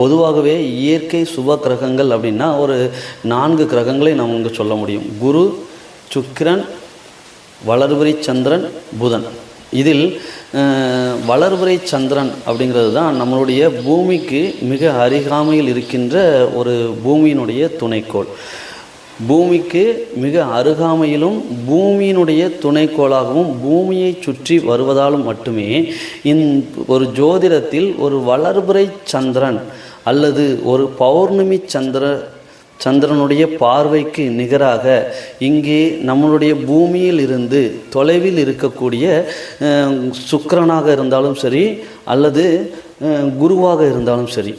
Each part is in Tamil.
பொதுவாகவே இயற்கை சுப கிரகங்கள் அப்படின்னா ஒரு 4 கிரகங்களை நம்ம இங்கே சொல்ல முடியும். குரு, சுக்கிரன், வளர்பிறை சந்திரன், புதன். இதில் வளர்பிறை சந்திரன் அப்படிங்கிறது தான் நம்மளுடைய பூமிக்கு மிக அருகாமையில் இருக்கின்ற ஒரு பூமியினுடைய துணைக்கோள். பூமிக்கு மிக அருகாமையிலும் பூமியினுடைய துணைக்கோளாகவும் பூமியை சுற்றி வருவதாலும் மட்டுமே ஒரு ஜோதிடத்தில் ஒரு வளர்பிறை சந்திரன் அல்லது ஒரு பௌர்ணமி சந்திரனுடைய பார்வைக்கு நிகராக இங்கே நம்மளுடைய பூமியில் இருந்து தொலைவில் இருக்கக்கூடிய சுக்கிரனாக இருந்தாலும் சரி, அல்லது குருவாக இருந்தாலும் சரி,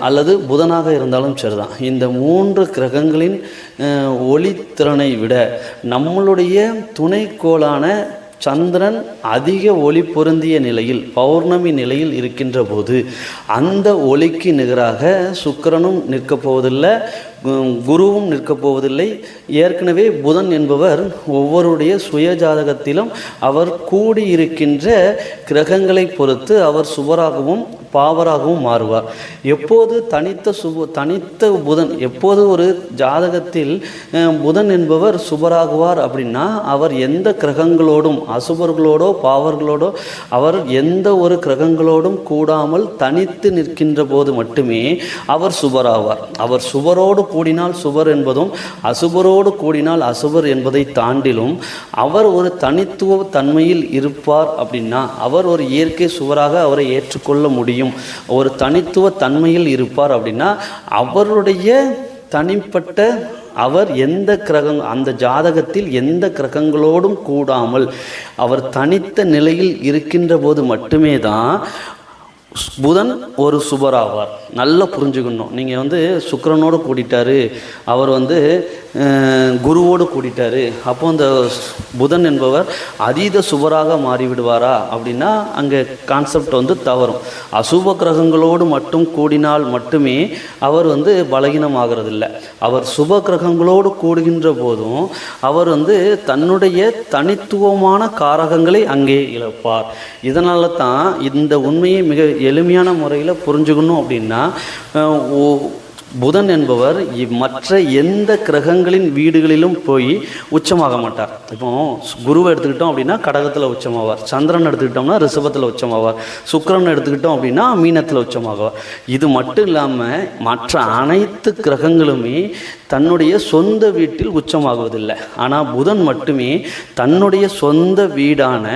அல்லது புதனாக இருந்தாலும் சரிதான், இந்த 3 கிரகங்களின் ஒளித்திறனை விட நம்மளுடைய துணைக்கோளான சந்திரன் அதிக ஒளி பொருந்திய நிலையில் பௌர்ணமி நிலையில் இருக்கின்ற போது அந்த ஒளிக்கு நிகராக சுக்கிரனும் நிற்கப் போவதில்லை, குருவும் நிற்கப் போவதில்லை. ஏற்கனவே புதன் என்பவர் ஒவ்வொருடைய சுய ஜாதகத்திலும் அவர் கூடியிருக்கின்ற கிரகங்களை பொறுத்து அவர் சுபராகவும் பாவராகவும் மாறுவார். எப்போது தனித்த புதன், எப்போது ஒரு ஜாதகத்தில் புதன் என்பவர் சுபராகுவார் அப்படின்னா அவர் எந்த கிரகங்களோடும் அசுபர்களோடோ பாவர்களோடோ அவர் எந்த ஒரு கிரகங்களோடும் கூடாமல் தனித்து நிற்கின்ற போது மட்டுமே அவர் சுபராவார். அவர் சுபரோடு கூடினால் சுபர் என்பதும் அசுபரோடு கூடினால் அசுபர் என்பதை தாண்டிலும் அவர் ஒரு தனித்துவ தன்மையில் இருப்பார். அப்படின்னா அவர் ஒரு இயற்கை சுவராக அவரை ஏற்றுக்கொள்ள முடியும். ஒரு தனித்துவ தன்மையில் இருப்பார் அப்படின்னா அவருடைய தனிப்பட்ட அவர் எந்த கிரகம் அந்த ஜாதகத்தில் எந்த கிரகங்களோடும் கூடாமல் அவர் தனித்த நிலையில் இருக்கின்ற போது மட்டுமே தான் புதன் ஒரு சுபராவார். நல்லா புரிஞ்சுக்கணும். நீங்கள் சுக்கிரனோடு கூடிட்டாரு, அவர் குருவோடு கூடிட்டாரு, அப்போ அந்த புதன் என்பவர் அதீத சுபராக மாறிவிடுவாரா அப்படின்னா அங்கே கான்செப்ட் தவறும். அசுப கிரகங்களோடு மட்டும் கூடினால் மட்டுமே அவர் பலகீனமாகிறதில்லை. அவர் சுப கிரகங்களோடு கூடுகின்ற போதும் அவர் தன்னுடைய தனித்துவமான காரகங்களை அங்கே இழப்பார். இதனால தான் இந்த உண்மையை மிக எளிமையான முறையில் புரிஞ்சுக்கணும். அப்படின்னா புதன் என்பவர் மற்ற எந்த கிரகங்களின் வீடுகளிலும் போய் உச்சமாக மாட்டார். இப்போ குருவை எடுத்துக்கிட்டோம் அப்படின்னா கடகத்தில் உச்சமாவார், சந்திரன் எடுத்துக்கிட்டோம்னா ரிஷபத்தில் உச்சமாவார், சுக்கிரன் எடுத்துக்கிட்டோம் அப்படின்னா மீனத்தில் உச்சமாகுவார். இது மட்டும் இல்லாமல் மற்ற அனைத்து கிரகங்களுமே தன்னுடைய சொந்த வீட்டில் உச்சமாகுவதில்லை. ஆனால் புதன் மட்டுமே தன்னுடைய சொந்த வீடான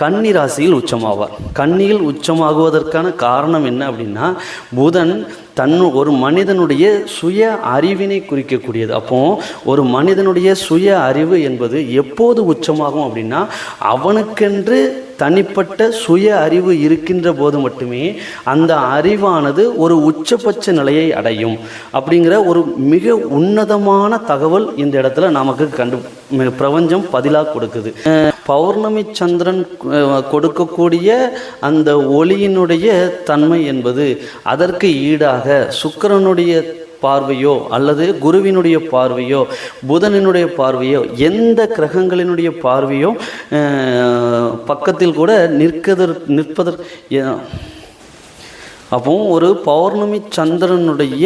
கன்னி ராசியில் உச்சமாவார். கன்னியில் உச்சமாகுவதற்கான காரணம் என்ன அப்படின்னா புதன் ஒரு மனிதனுடைய சுய அறிவினை குறிக்கக்கூடியது. அப்போ ஒரு மனிதனுடைய சுய அறிவு என்பது எப்போது உச்சமாகும் அப்படின்னா அவனுக்கென்று தனிப்பட்ட சுய அறிவு இருக்கின்ற போது மட்டுமே அந்த அறிவானது ஒரு உச்சபட்ச நிலையை அடையும். அப்படிங்கிற ஒரு மிக உன்னதமான தகவல் இந்த இடத்துல நமக்கு பிரபஞ்சம் பதிலாக கொடுக்குது. பௌர்ணமி சந்திரன் கொடுக்கக்கூடிய அந்த ஒளியினுடைய தன்மை என்பது அதற்கு ஈடாக சுக்கிரனுடைய பார்வையோ அல்லது குருவினுடைய பார்வையோ புதனினுடைய பார்வையோ எந்த கிரகங்களினுடைய பார்வையோ பக்கத்தில் கூட நிற்பதற்கு அப்போ ஒரு பௌர்ணமி சந்திரனுடைய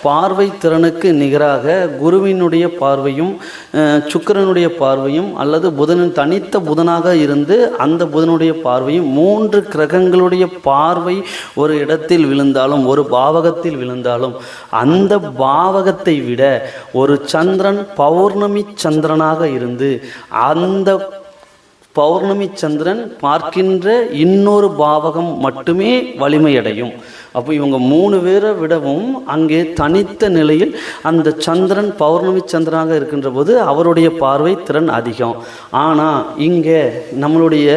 பார்வை திறனுக்கு நிகராக குருவினுடைய பார்வையும் சுக்கிரனுடைய பார்வையும் அல்லது புதனின் தனித்த புதனாக இருந்து அந்த புதனுடைய பார்வையும் 3 கிரகங்களுடைய பார்வை ஒரு இடத்தில் விழுந்தாலும் ஒரு பாவகத்தில் விழுந்தாலும் அந்த பாவகத்தை விட ஒரு சந்திரன் பௌர்ணமி சந்திரனாக இருந்து அந்த பௌர்ணமி சந்திரன் பார்க்கின்ற இன்னொரு பாவகம் மட்டுமே வலிமையடையும். அப்போ இவங்க 3 பேரை விடவும் அங்கே தனித்த நிலையில் அந்த சந்திரன் பௌர்ணமி சந்திரனாக இருக்கின்ற போது அவருடைய பார்வை திறன் அதிகம். ஆனால் இங்கே நம்மளுடைய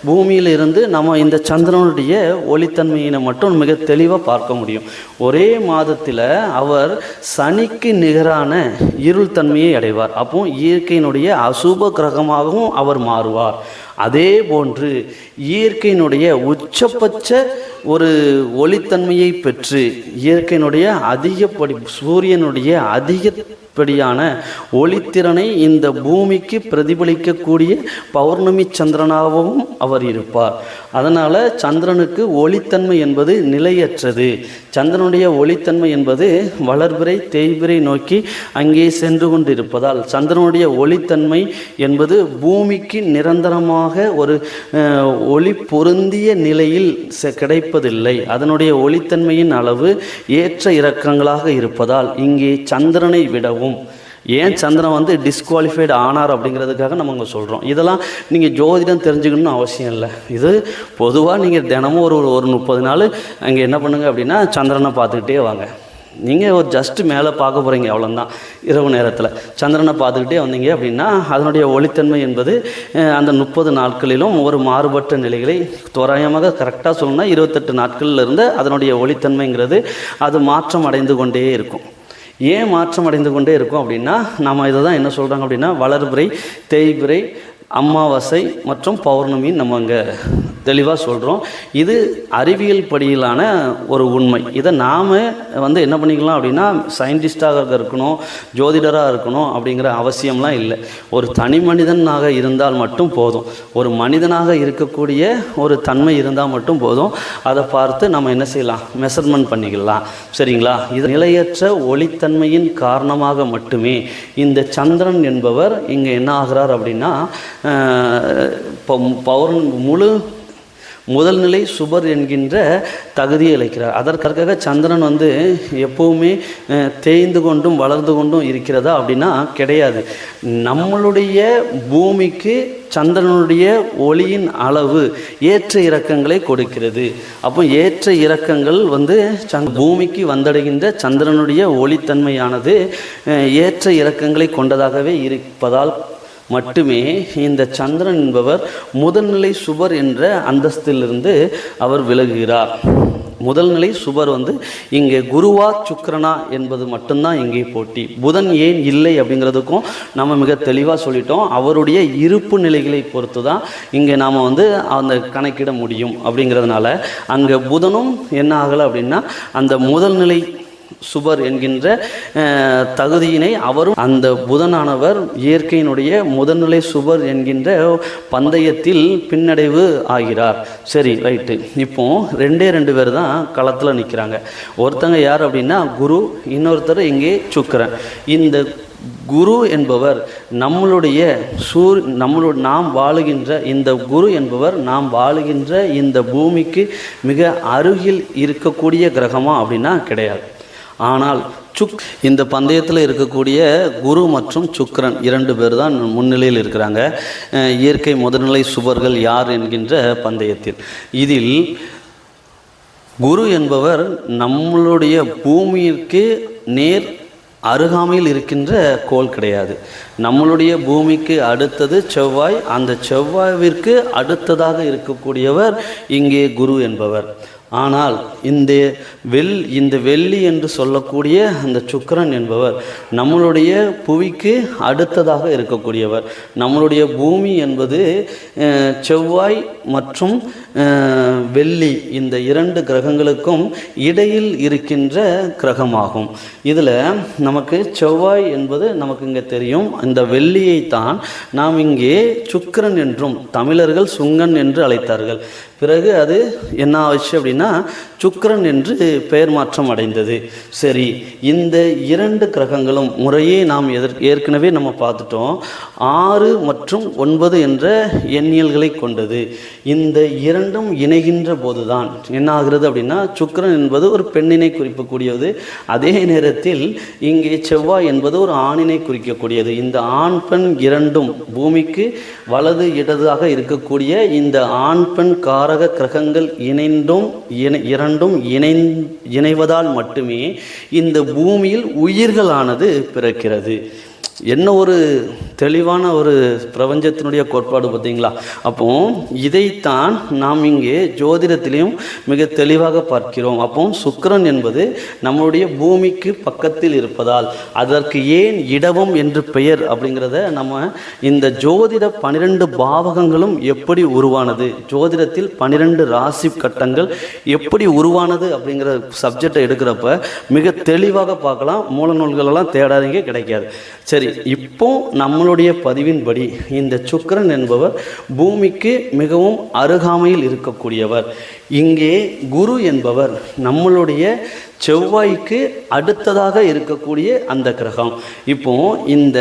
பூமியில் இருந்து நம்ம இந்த சந்திரனுடைய ஒளித்தன்மையினை மட்டும் மிக தெளிவாக பார்க்க முடியும். ஒரே மாதத்தில் அவர் சனிக்கு நிகரான இருள் தன்மையை அடைவார். அப்போ இயற்கையினுடைய அசுப கிரகமாகவும் அவர் மாறுவார். அதே போன்று இயற்கையினுடைய உச்சபட்ச ஒரு ஒளித்தன்மையை பெற்று இயற்கையினுடைய அதிகப்படி சூரியனுடைய அதிகப்படியான ஒளித்திறனை இந்த பூமிக்கு பிரதிபலிக்கக்கூடிய பௌர்ணமி சந்திரனாகவும் அவர் இருப்பார். அதனால் சந்திரனுக்கு ஒளித்தன்மை என்பது நிலையற்றது. சந்திரனுடைய ஒளித்தன்மை என்பது வளர்பிறை தேய்பிறை நோக்கி அங்கே சென்று கொண்டிருப்பதால் சந்திரனுடைய ஒளித்தன்மை என்பது பூமிக்கு நிரந்தரமாக ஒரு ஒளி பொருந்திய நிலையில் கிடைப்பதில்லை. அதனுடைய ஒளித்தன்மையின் அளவு ஏற்ற இறக்கங்களாக இருப்பதால் இங்கே சந்திரனை விடவும் ஏன் சந்திரன் டிஸ்குவாலிஃபைடு ஆனார் அப்படிங்கிறதுக்காக நம்ம இங்கே சொல்கிறோம். இதெல்லாம் நீங்கள் ஜோதிடம் தெரிஞ்சுக்கணும்னு அவசியம் இல்லை. இது பொதுவாக நீங்கள் தினமும் ஒரு 30 நாள் அங்கே என்ன பண்ணுங்க அப்படின்னா சந்திரனை பார்த்துக்கிட்டே வாங்க. நீங்கள் ஒரு ஜஸ்ட்டு மேலே பார்க்க போகிறீங்க, அவ்வளோதான். இரவு நேரத்தில் சந்திரனை பார்த்துக்கிட்டே வந்தீங்க அப்படின்னா அதனுடைய ஒளித்தன்மை என்பது அந்த 30 நாட்களிலும் ஒரு மாறுபட்ட நிலைகளை தோராயமாக கரெக்டாக சொல்லணும்னா 28 நாட்களில் இருந்து அதனுடைய ஒளித்தன்மைங்கிறது அது மாற்றம் அடைந்து கொண்டே இருக்கும். ஏன் மாற்றம் அடைந்து கொண்டே இருக்கும் அப்படின்னா நம்ம இதை தான் என்ன சொல்கிறாங்க அப்படின்னா வளர்பிறை தேய்பிறை அமாவாசை மற்றும் பௌர்ணமின்னு நம்ம அங்கே தெளிவாக சொல்கிறோம். இது அறிவியல் படியிலான ஒரு உண்மை. இதை நாம் என்ன பண்ணிக்கலாம் அப்படின்னா சயின்டிஸ்டாக இருக்கணும், ஜோதிடராக இருக்கணும் அப்படிங்கிற அவசியம்லாம் இல்லை. ஒரு தனி மனிதனாக இருந்தால் மட்டும் போதும். ஒரு மனிதனாக இருக்கக்கூடிய ஒரு தன்மை இருந்தால் மட்டும் போதும். அதை பார்த்து நம்ம என்ன செய்யலாம், மெஷர்மெண்ட் பண்ணிக்கலாம். சரிங்களா? இது நிலையற்ற ஒளித்தன்மையின் காரணமாக மட்டுமே இந்த சந்திரன் என்பவர் இங்கே என்ன ஆகிறார் அப்படின்னா முதல் நிலை சுபர் என்கின்ற தகுதியை அளிக்கிறார். அதற்காக சந்திரன் எப்பவுமே தேய்ந்து கொண்டும் வளர்ந்து கொண்டும் இருக்கிறதா அப்படின்னா கிடையாது. நம்மளுடைய பூமிக்கு சந்திரனுடைய ஒளியின் அளவு ஏற்ற இறக்கங்களை கொடுக்கிறது. அப்போ ஏற்ற இறக்கங்கள் பூமிக்கு வந்தடைகின்ற சந்திரனுடைய ஒளித்தன்மையானது ஏற்ற இறக்கங்களை கொண்டதாகவே இருப்பதால் மட்டுமே இந்த சந்திரன் என்பவர் முதல்நிலை சுபர் என்ற அந்தஸ்திலிருந்து அவர் விலகுகிறார். முதல்நிலை சுபர் இங்கே குருவா சுக்கிரனா என்பது மட்டும்தான் இங்கே போட்டி. புதன் ஏன் இல்லை அப்படிங்கிறதுக்கும் நம்ம மிக தெளிவாக சொல்லிட்டோம். அவருடைய இருப்பு நிலைகளை பொறுத்து தான் இங்கே நாம் அந்த கணக்கிட முடியும். அப்படிங்கிறதுனால அங்கே புதனும் என்ன ஆகலை அப்படின்னா அந்த முதல்நிலை சுபர் என்கின்ற தகுதியினை அவரும் அந்த புதனானவர் இயற்கையினுடைய முதல்நிலை சுபர் என்கின்ற பந்தயத்தில் பின்னடைவு ஆகிறார். சரி, ரைட்டு. இப்போ 2 பேர் தான் களத்தில் நிற்கிறாங்க. ஒருத்தங்க யார் அப்படின்னா குரு, இன்னொருத்தர் இங்கே சுக்கிரன். இந்த குரு என்பவர் நாம் வாழுகின்ற இந்த குரு என்பவர் நாம் வாழுகின்ற இந்த பூமிக்கு மிக அருகில் இருக்கக்கூடிய கிரகமா அப்படின்னா கிடையாது. ஆனால் இந்த பந்தயத்தில் இருக்கக்கூடிய குரு மற்றும் சுக்கிரன் 2 பேர் தான் முன்னிலையில் இருக்கிறாங்க. இயற்கை முதல்நிலை சுபர்கள் யார் என்கின்ற பந்தயத்தில். இதில் குரு என்பவர் நம்மளுடைய பூமிக்கு நேர் அருகாமையில் இருக்கின்ற கோள் கிடையாது. நம்மளுடைய பூமிக்கு அடுத்தது செவ்வாய். அந்த செவ்வாய்விற்கு அடுத்ததாக இருக்கக்கூடியவர் இங்கே குரு என்பவர். ஆனால் இந்த வெள்ளி என்று சொல்லக்கூடிய அந்த சுக்கிரன் என்பவர் நம்மளுடைய புவிக்கு அடுத்ததாக இருக்கக்கூடியவர். நம்மளுடைய பூமி என்பது செவ்வாய் மற்றும் வெள்ளி இந்த 2 கிரகங்களுக்கும் இடையில் இருக்கின்ற கிரகமாகும். இதில் நமக்கு செவ்வாய் என்பது நமக்கு இங்கே தெரியும். இந்த வெள்ளியைத்தான் நாம் இங்கே சுக்கிரன் என்றும் தமிழர்கள் சுங்கன் என்று அழைத்தார்கள். பிறகு அது என்ன ஆச்சு அப்படின்னா சுக்கிரன் என்று பெயர் மாற்றம் அடைந்தது. சரி, இந்த 2 கிரகங்களும் முறையே நாம் ஏற்கனவே நம்ம பார்த்துட்டோம். 6 மற்றும் 9 என்ற எண்ணியல்களை கொண்டது. இந்த 2ம் இணைகின்ற போதுதான் என்ன ஆகிறது அப்படின்னா சுக்கிரன் என்பது ஒரு பெண்ணினை குறிக்கக்கூடியது. அதே நேரத்தில் இங்கே செவ்வாய் என்பது ஒரு ஆணினை குறிக்கக்கூடியது. இந்த ஆண் பெண் 2ம் பூமிக்கு வலது இடதாக இருக்கக்கூடிய இந்த ஆண் பெண் காரக கிரகங்கள் இரண்டும் இணைவதால் மட்டுமே இந்த பூமியில் உயிர்களானது பிறக்கிறது. என்ன ஒரு தெளிவான ஒரு பிரபஞ்சத்தினுடைய கோட்பாடு பார்த்தீங்களா? அப்போ இதைத்தான் நாம் இங்கே ஜோதிடத்திலையும் மிக தெளிவாக பார்க்கிறோம். அப்போ சுக்கிரன் என்பது நம்மளுடைய பூமிக்கு பக்கத்தில் இருப்பதால் அதற்கு ஏன் இடவம் என்று பெயர் அப்படிங்கிறத நம்ம இந்த ஜோதிட 12 பாவகங்களும் எப்படி உருவானது, ஜோதிடத்தில் 12 ராசி கட்டங்கள் எப்படி உருவானது அப்படிங்கிற சப்ஜெக்டை எடுக்கிறப்ப மிக தெளிவாக பார்க்கலாம். மூல நூல்களெல்லாம் தேடாதீங்க, கிடைக்காது. சரி, இப்போ நம்மளுடைய பதிவின்படி இந்த சுக்கிரன் என்பவர் பூமிக்கு மிகவும் அருகாமையில் இருக்கக்கூடியவர். இங்கே குரு என்பவர் நம்மளுடைய செவ்வாய்க்கு அடுத்ததாக இருக்கக்கூடிய அந்த கிரகம். இப்போ இந்த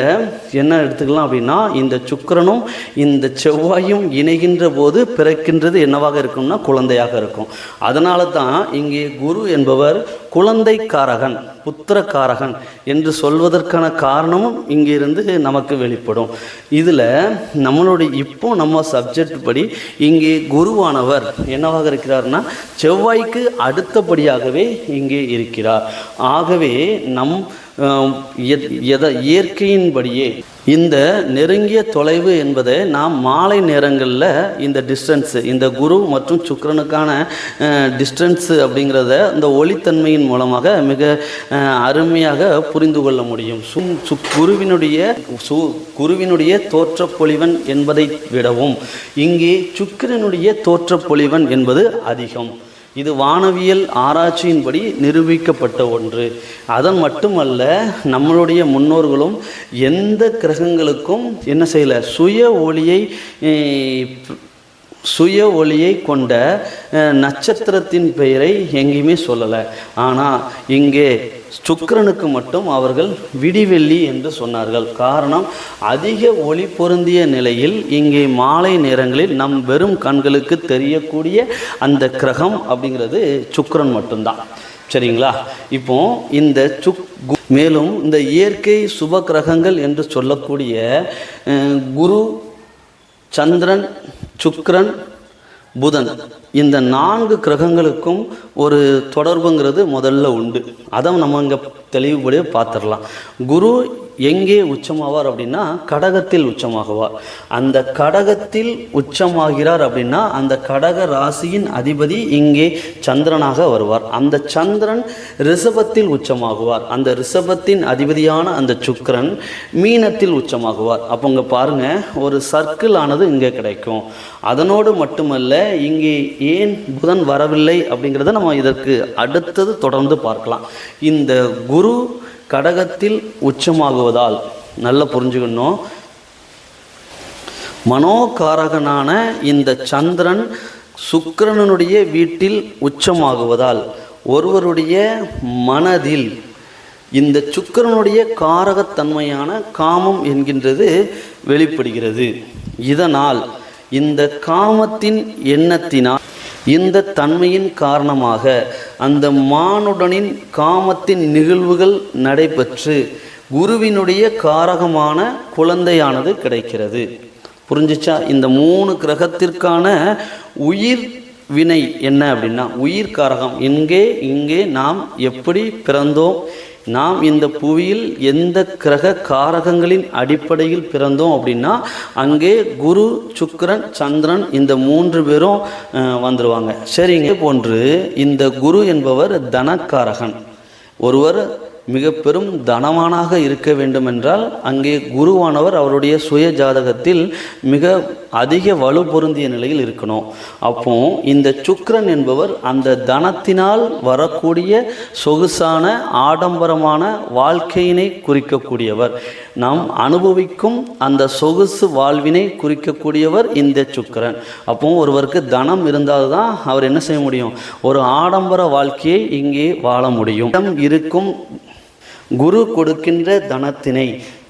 என்ன எடுத்துக்கலாம் அப்படின்னா, இந்த சுக்கிரனும் இந்த செவ்வாயும் இணைகின்ற போது பிறக்கின்றது என்னவாக இருக்கும்னா குழந்தையாக இருக்கும். அதனால தான் இங்கே குரு என்பவர் குழந்தைக்காரகன், புத்திரக்காரகன் என்று சொல்வதற்கான காரணமும் இங்கிருந்து நமக்கு வெளிப்படும். இதில் நம்ம சப்ஜெக்ட் படி இங்கே குருவானவர் என்னவாக இருக்கிறார்னா செவ்வாய்க்கு அடுத்தபடியாகவே இங்கே இருக்கிறார். ஆகவே நம் இயற்கையின்படியே இந்த நெருங்கிய தொலைவு என்பதை நாம் மாலை நேரங்களில் இந்த டிஸ்டன்ஸு, இந்த குரு மற்றும் சுக்கிரனுக்கான டிஸ்டன்ஸு அப்படிங்கிறத இந்த ஒளித்தன்மையின் மூலமாக மிக அருமையாக புரிந்து கொள்ள முடியும். குருவினுடைய தோற்றப்பொழிவன் என்பதை விடவும் இங்கே சுக்கிரனுடைய தோற்றப்பொழிவன் என்பது அதிகம். இது வானவியல் ஆராய்ச்சியின்படி நிரூபிக்கப்பட்ட ஒன்று. அதன் மட்டுமல்ல, நம்மளுடைய முன்னோர்களும் எந்த கிரகங்களுக்கும் என்ன செய்யலை, சுய ஒளியை கொண்ட நட்சத்திரத்தின் பெயரை எங்கேயுமே சொல்லலை. ஆனால் இங்கே சுக்கிரனுக்கு மட்டும் அவர்கள் விடிவெள்ளி என்று சொன்னார்கள். காரணம், அதிக ஒளி பொருந்திய நிலையில் இங்கே மாலை நேரங்களில் நம் வெறும் கண்களுக்கு தெரியக்கூடிய அந்த கிரகம் அப்படிங்கிறது சுக்கிரன் மட்டும்தான். சரிங்களா? இப்போ இந்த மேலும் இந்த இயற்கை சுப கிரகங்கள் என்று சொல்லக்கூடிய குரு, சந்திரன், சுக்கிரன், புதன், இந்த 4 கிரகங்களுக்கும் ஒரு தொடர்புங்கிறது முதல்ல உண்டு. அதை நம்ம இங்கே தெளிவுபடியாக பார்த்துடலாம். குரு எங்கே உச்சமாவார் அப்படின்னா கடகத்தில் உச்சமாகுவார். அந்த கடகத்தில் உச்சமாகிறார் அப்படின்னா அந்த கடக ராசியின் அதிபதி இங்கே சந்திரனாக வருவார். அந்த சந்திரன் ரிஷபத்தில் உச்சமாகுவார். அந்த ரிஷபத்தின் அதிபதியான அந்த சுக்கிரன் மீனத்தில் உச்சமாகுவார். அப்போ இங்கே பாருங்கள், ஒரு சர்க்கிள் ஆனது இங்கே கிடைக்கும். அதனோடு மட்டுமல்ல, இங்கே ஏன் புதன் வரவில்லை அப்படிங்கிறத நம்ம இதற்கு அடுத்தது தொடர்ந்து பார்க்கலாம். இந்த குரு கடகத்தில் உச்சமாகுவதால் நல்லா புரிஞ்சுக்கணும், மனோகாரகனான இந்த சந்திரன் சுக்கிரனுடைய வீட்டில் உச்சமாகுவதால் ஒருவருடைய மனதில் இந்த சுக்கிரனுடைய காரகத்தன்மையான காமம் என்கின்றது வெளிப்படுகிறது. இதனால் இந்த காமத்தின் எண்ணத்தினால், இந்த தன்மையின் காரணமாக அந்த மானுடனின் காமத்தின் நிகழ்வுகள் நடைபெற்று குருவினுடைய காரகமான குழந்தையானது கிடைக்கிறது. புரிஞ்சிச்சா? இந்த 3 கிரகத்திற்கான உயிர் வினை என்ன அப்படின்னா உயிர் காரகம். இங்கே நாம் எப்படி பிறந்தோம், நாம் இந்த புவியில் எந்த கிரக காரகங்களின் அடிப்படையில் பிறந்தோம் அப்படின்னா அங்கே குரு, சுக்கிரன், சந்திரன் இந்த 3 பேரும் வந்துடுவாங்க. சரிங்க. போன்று இந்த குரு என்பவர் தனக்காரகன். ஒருவர் மிக பெரும் தனவானாக இருக்க வேண்டும் என்றால் அங்கே குருவானவர் அவருடைய சுய ஜாதகத்தில் மிக அதிக வலு பொருந்திய நிலையில் இருக்கணும். அப்போ இந்த சுக்கிரன் என்பவர் அந்த தனத்தினால் வரக்கூடிய சொகுசான ஆடம்பரமான வாழ்க்கையினை குறிக்கக்கூடியவர். நாம் அனுபவிக்கும் அந்த சொகுசு வாழ்வினை குறிக்கக்கூடியவர் இந்த சுக்கிரன். அப்போ ஒருவருக்கு தனம் இருந்தால்தான் அவர் என்ன செய்ய முடியும், ஒரு ஆடம்பர வாழ்க்கையை இங்கே வாழ முடியும். இருக்கும் குரு கொடுக்கின்ற தனத்தினை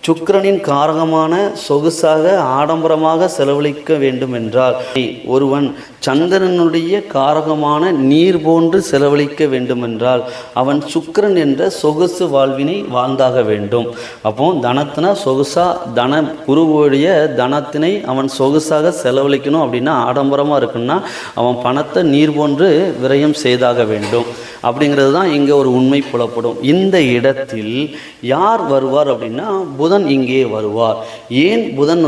சுக்கிரனின் காரகமான சொகுசாக ஆடம்பரமாக செலவழிக்க வேண்டும் என்றால் ஒருவன் சந்திரனுடைய காரகமான நீர் போன்று செலவழிக்க வேண்டுமென்றால் அவன் சுக்கிரன் என்ற சொகுசு வாழ்வினை வாழ்ந்தாக வேண்டும். அப்போ தனத்தினா சொகுசா குருவுடைய தனத்தினை அவன் சொகுசாக செலவழிக்கணும் அப்படின்னா, ஆடம்பரமாக இருக்குன்னா அவன் பணத்தை நீர் போன்று விரயம் செய்தாக வேண்டும். அப்படிங்கிறது தான் இங்கே ஒரு உண்மை புலப்படும். இந்த இடத்தில் யார் வருவார் அப்படின்னா புதன் இங்கே வருவார். ஏன் புதன்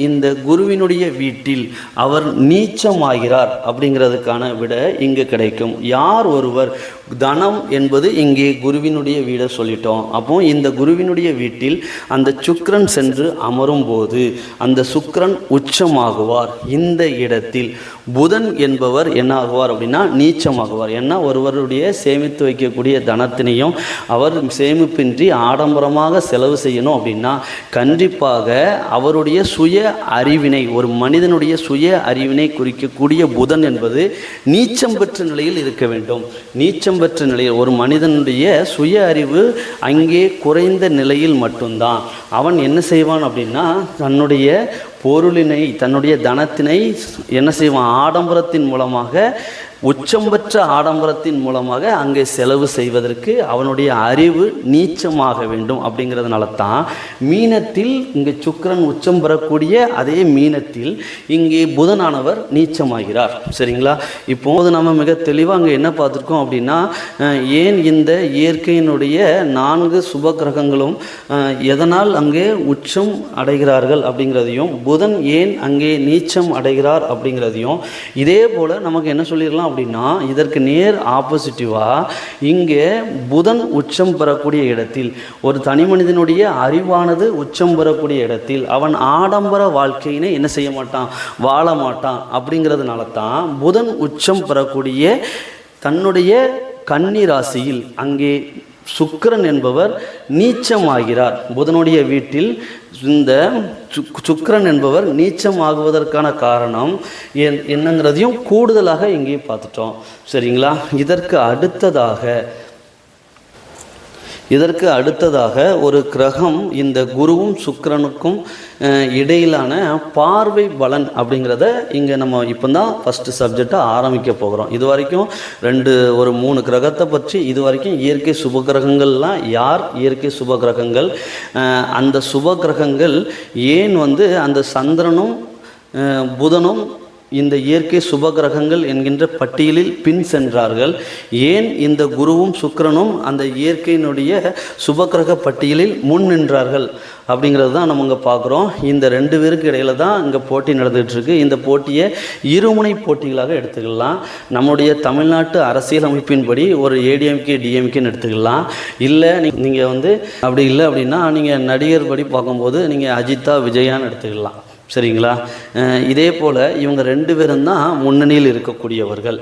இந்த குருவினுடைய வீட்டில் அவர் நீச்சமாகிறார் அப்படிங்கிறதுக்கான விட இங்கு கிடைக்கும். யார் ஒருவர் தனம் என்பது இங்கே குருவினுடைய வீடை சொல்லிட்டோம். அப்போ இந்த குருவினுடைய வீட்டில் அந்த சுக்கிரன் சென்று அமரும் போது அந்த சுக்கிரன் உச்சமாகுவார். இந்த இடத்தில் புதன் என்பவர் என்ன ஆகுவார் அப்படின்னா நீச்சமாகுவார். ஏன்னா ஒருவருடைய சேமித்து வைக்கக்கூடிய தனத்தினையும் அவர் சேமிப்பின்றி ஆடம்பரமாக செலவு செய்யணும் அப்படின்னா கண்டிப்பாக அவருடைய சுய அறிவினை, ஒரு மனிதனுடைய சுய அறிவினை குறிக்கக்கூடிய புதன் என்பது நீச்சம் பெற்ற நிலையில் இருக்க வேண்டும். நீச்சம் பெற்ற நிலையில் ஒரு மனிதனுடைய சுய அறிவு அங்கே குறைந்த நிலையில் மட்டும்தான் அவன் என்ன செய்வான் அப்படின்னா தன்னுடைய பொருளினை, தன்னுடைய தனத்தினை என்ன செய்வான், ஆடம்பரத்தின் மூலமாக, உச்சம் பெற்ற ஆடம்பரத்தின் மூலமாக அங்கே செலவு செய்வதற்கு அவனுடைய அறிவு நீச்சமாக வேண்டும். அப்படிங்கிறதுனால தான் மீனத்தில் இங்கே சுக்கிரன் உச்சம் பெறக்கூடிய அதே மீனத்தில் இங்கே புதனானவர் நீச்சமாகிறார். சரிங்களா? இப்போது நம்ம மிக தெளிவாக அங்கே என்ன பார்த்துருக்கோம் அப்படின்னா, ஏன் இந்த இயற்கையினுடைய 4 சுப கிரகங்களும் எதனால் அங்கே உச்சம் அடைகிறார்கள் அப்படிங்கிறதையும், புதன் ஏன் அங்கே நீச்சம் அடைகிறார் அப்படிங்கிறதையும், இதே போல் நமக்கு என்ன சொல்லிடலாம் அப்படின்னா, இதற்கு நேர் ஆப்போசிட்டிவாக இங்கே புதன் உச்சம் பெறக்கூடிய இடத்தில், ஒரு தனி மனிதனுடைய அறிவானது உச்சம் பெறக்கூடிய இடத்தில் அவன் ஆடம்பர வாழ்க்கையினை என்ன செய்ய மாட்டான், வாழ மாட்டான். அப்படிங்கிறதுனால தான் புதன் உச்சம் பெறக்கூடிய தன்னுடைய கன்னி ராசியில் அங்கே சுக்கிரன் என்பவர் நீச்சமாகிறார். புதனுடைய வீட்டில் இந்த சுக்கிரன் என்பவர் நீச்சமாகுவதற்கான காரணம் என்னங்கிறதையும் கூடுதலாக இங்கே பார்த்துட்டோம். சரிங்களா? இதற்கு அடுத்ததாக ஒரு கிரகம் இந்த குருவும் சுக்கிரனுக்கும் இடையிலான பார்வை பலன் அப்படிங்கிறத இங்கே நம்ம இப்போ தான் ஃபஸ்ட்டு சப்ஜெக்டாக ஆரம்பிக்க போகிறோம். இது வரைக்கும் ஒரு 3 கிரகத்தை பற்றி இது வரைக்கும் இயற்கை சுப கிரகங்கள்லாம் யார், இயற்கை சுப கிரகங்கள், அந்த சுப கிரகங்கள் ஏன் அந்த சந்திரனும் புதனும் இந்த இயற்கை சுப கிரகங்கள் என்கின்ற பட்டியலில் பின் சென்றார்கள், ஏன் இந்த குருவும் சுக்கிரனும் அந்த இயற்கையினுடைய சுப கிரக பட்டியலில் முன் நின்றார்கள் அப்படிங்கிறது தான் நம்ம இங்கே பார்க்குறோம். இந்த 2 பேருக்கு இடையில தான் இங்கே போட்டி நடந்துகிட்ருக்கு. இந்த போட்டியை இருமுனை போட்டிகளாக எடுத்துக்கலாம். நம்முடைய தமிழ்நாட்டு அரசியல் அமைப்பின்படி ஒரு ஏடிஎம்கே டிஎம்கேன்னு எடுத்துக்கலாம். இல்லை நீங்கள் அப்படி இல்லை அப்படின்னா நீங்கள் நடிகர் படி பார்க்கும்போது நீங்கள் அஜித்தா விஜயான்னு எடுத்துக்கலாம். சரிங்களா? இதே போல் இவங்க 2 பேரும் தான் முன்னணியில் இருக்கக்கூடியவர்கள்.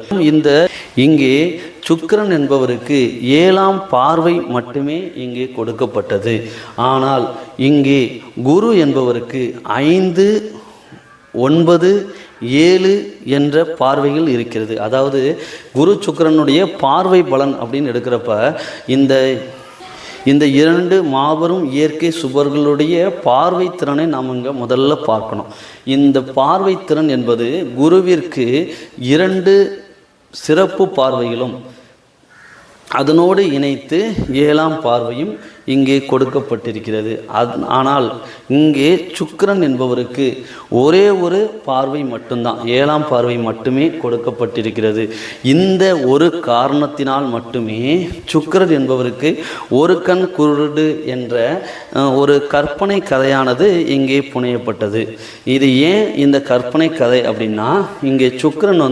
இங்கே சுக்கிரன் என்பவருக்கு 7ஆம் பார்வை மட்டுமே இங்கே கொடுக்கப்பட்டது. ஆனால் இங்கே குரு என்பவருக்கு 5, 9, 7 என்ற பார்வைகள் இருக்கிறது. அதாவது குரு சுக்கிரனுடைய பார்வை பலன் அப்படின்னு எடுக்கிறப்ப இந்த 2 மாபெரும் இயற்கை சுபர்களுடைய பார்வை திறனை நாம் இங்கே முதல்ல பார்க்கணும். இந்த பார்வை திறன் என்பது குருவிற்கு 2 சிறப்பு பார்வைகளும் அதனோடு இணைத்து 7ஆம் பார்வையும் இங்கே கொடுக்கப்பட்டிருக்கிறது. ஆனால் இங்கே சுக்கிரன் என்பவருக்கு ஒரே ஒரு பார்வை மட்டும்தான், 7ஆம் பார்வை மட்டுமே கொடுக்கப்பட்டிருக்கிறது. இந்த ஒரு காரணத்தினால் மட்டுமே சுக்கிரன் என்பவருக்கு ஒரு கண் குருடு என்ற ஒரு கற்பனை கதையானது இங்கே புனையப்பட்டது. இது ஏன் இந்த கற்பனை கதை அப்படின்னா, இங்கே சுக்கிரன்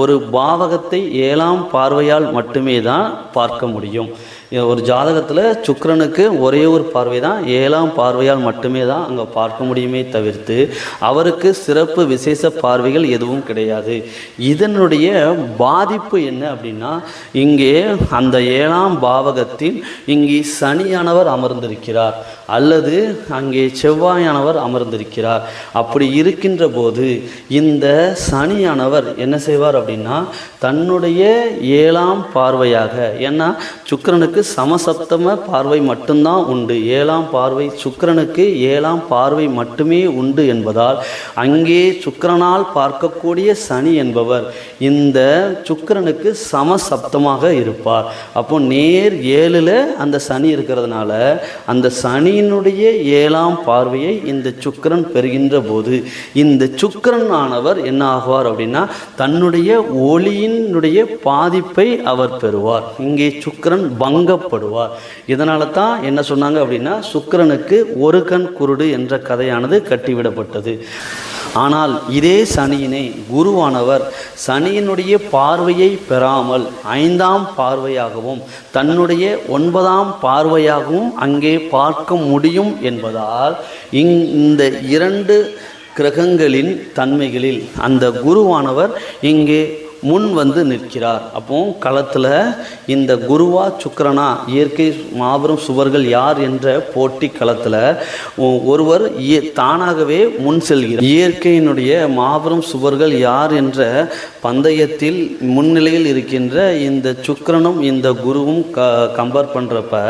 ஒரு பாவகத்தை 7ஆம் பார்வையால் மட்டுமே தான் பார்க்க முடியும். ஒரு ஜாதகத்தில் சுக்கிரனுக்கு ஒரே ஒரு பார்வை தான், 7ஆம் பார்வையால் மட்டுமே தான் அங்கே பார்க்க முடியுமே தவிர்த்து அவருக்கு சிறப்பு விசேஷ பார்வைகள் எதுவும் கிடையாது. இதனுடைய பாதிப்பு என்ன அப்படின்னா, இங்கே அந்த 7ஆம் பாவகத்தில் இங்கே சனியானவர் அமர்ந்திருக்கிறார் அல்லது அங்கே செவ்வாயானவர் அமர்ந்திருக்கிறார். அப்படி இருக்கின்ற போது இந்த சனியானவர் என்ன செய்வார் அப்படின்னா, தன்னுடைய 7ஆம் பார்வையாக, ஏன்னா சுக்கிரனுக்கு சமசப்தம பார்வை மட்டும்தான் உண்டு, 7ஆம் பார்வை சுக்கிரனுக்கு 7ஆம் பார்வை மட்டுமே உண்டு என்பதால் அங்கே சுக்கிரனால் பார்க்கக்கூடிய சனி என்பவர் இந்த சுக்கிரனுக்கு சமசப்தமாக இருப்பார். அப்போ நேர் 7ல் அந்த சனி இருக்கிறதுனால அந்த சனியினுடைய 7ஆம் பார்வையை இந்த சுக்கிரன் பெறுகின்ற போது இந்த சுக்கிரன் ஆனவர் என்ன ஆகுவார் அப்படின்னா, தன்னுடைய ஒளியினுடைய பாதிப்பை அவர் பெறுவார். இங்கே சுக்கிரன் பங்கப்படுவார். இதனால தான் என்ன சொன்னாங்க அப்படின்னா, சுக்கிரனுக்கு ஒரு கண் குருடு என்ற கதையானது கட்டிவிடப்பட்டது. ஆனால் இதே சனியினை குருவானவர் சனியினுடைய பார்வையை பெறாமல் 5ஆம் பார்வையாகவும் தன்னுடைய 9ஆம் பார்வையாகவும் அங்கே பார்க்க முடியும் என்பதால் இந்த 2 கிரகங்களின் தன்மைகளில் அந்த குருவானவர் இங்கே முன் வந்து நிற்கிறார். அப்போ களத்தில் இந்த குருவா சுக்கிரனா இயற்கை மாபெரும் சுவர்கள் யார் என்ற போட்டி களத்தில் ஒருவர் தானாகவே முன் செல்கிறார். இயற்கையினுடைய மாபெரும் சுவர்கள் யார் என்ற பந்தயத்தில் முன்னிலையில் இருக்கின்ற இந்த சுக்கிரனும் இந்த குருவும் கம்பேர் பண்ணுறப்ப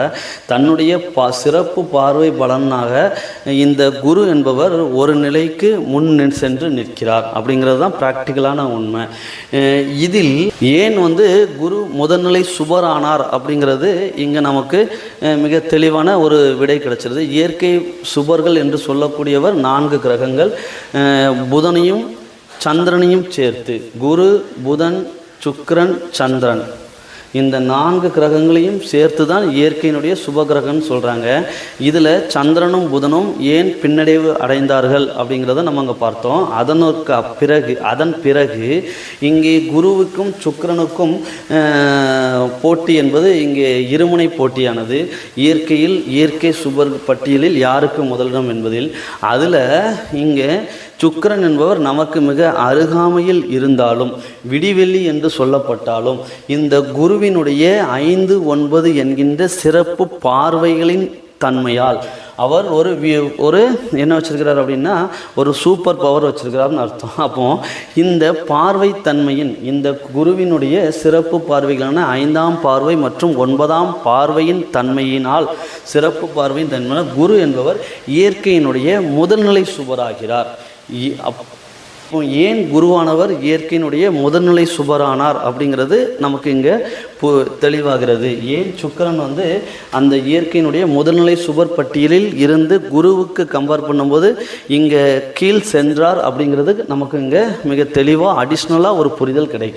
தன்னுடைய சிறப்பு பார்வை பலனாக இந்த குரு என்பவர் ஒரு நிலைக்கு முன் சென்று நிற்கிறார். அப்படிங்கிறது தான் ப்ராக்டிக்கலான உண்மை. இதில் ஏன் வந்து குரு முதல்நிலை சுபரானார் அப்படிங்கிறது இங்கே நமக்கு மிக தெளிவான ஒரு விடை கிடைச்சிருது. இயற்கை சுபர்கள் என்று சொல்லக்கூடியவர் 4 கிரகங்கள், புதனையும் சந்திரனையும் சேர்த்து குரு புதன் சுக்கிரன் சந்திரன் இந்த 4 கிரகங்களையும் சேர்த்து தான் இயற்கையினுடைய சுபகிரகம்னு சொல்கிறாங்க. இதில் சந்திரனும் புதனும் ஏன் பின்னடைவு அடைந்தார்கள் அப்படிங்கிறத நம்ம அங்கே பார்த்தோம். அதன் பிறகு இங்கே குருவுக்கும் சுக்கிரனுக்கும் போட்டி என்பது இங்கே இருமுனை போட்டியானது. இயற்கை சுபர் பட்டியலில் யாருக்கு முதலிடம் என்பதில் அதில் இங்கே சுக்கிரன் என்பவர் நமக்கு மிக அருகாமையில் இருந்தாலும் விடிவெள்ளி என்று சொல்லப்பட்டாலும் இந்த குருவினுடைய 5, 9 என்கின்ற சிறப்பு பார்வைகளின் தன்மையால் அவர் ஒரு என்ன வச்சிருக்கிறார் அப்படின்னா ஒரு சூப்பர் பவர் வச்சிருக்கிறார்னு அர்த்தம். அப்போ இந்த பார்வை தன்மையின் இந்த குருவினுடைய சிறப்பு பார்வைகளான 5ஆம் பார்வை மற்றும் 9ஆம் பார்வையின் தன்மையினால் சிறப்பு பார்வையின் தன்மையினால் குரு என்பவர் இயற்கையினுடைய முதல்நிலை சுபராகிறார். இப்போ ஏன் குருவானவர் இயற்கையினுடைய முதல்நிலை சுபரானார் அப்படிங்கிறது நமக்கு இங்கே தெளிவாகிறது. ஏன் சுக்கிரன் வந்து அந்த இயற்கையினுடைய முதல்நிலை சுபர் பட்டியலில் இருந்து குருவுக்கு கம்பேர் பண்ணும்போது இங்கே கீழ் சென்றார் அப்படிங்கிறது நமக்கு இங்கே மிக தெளிவாக அடிஷ்னலாக ஒரு புரிதல் கிடைக்கும்.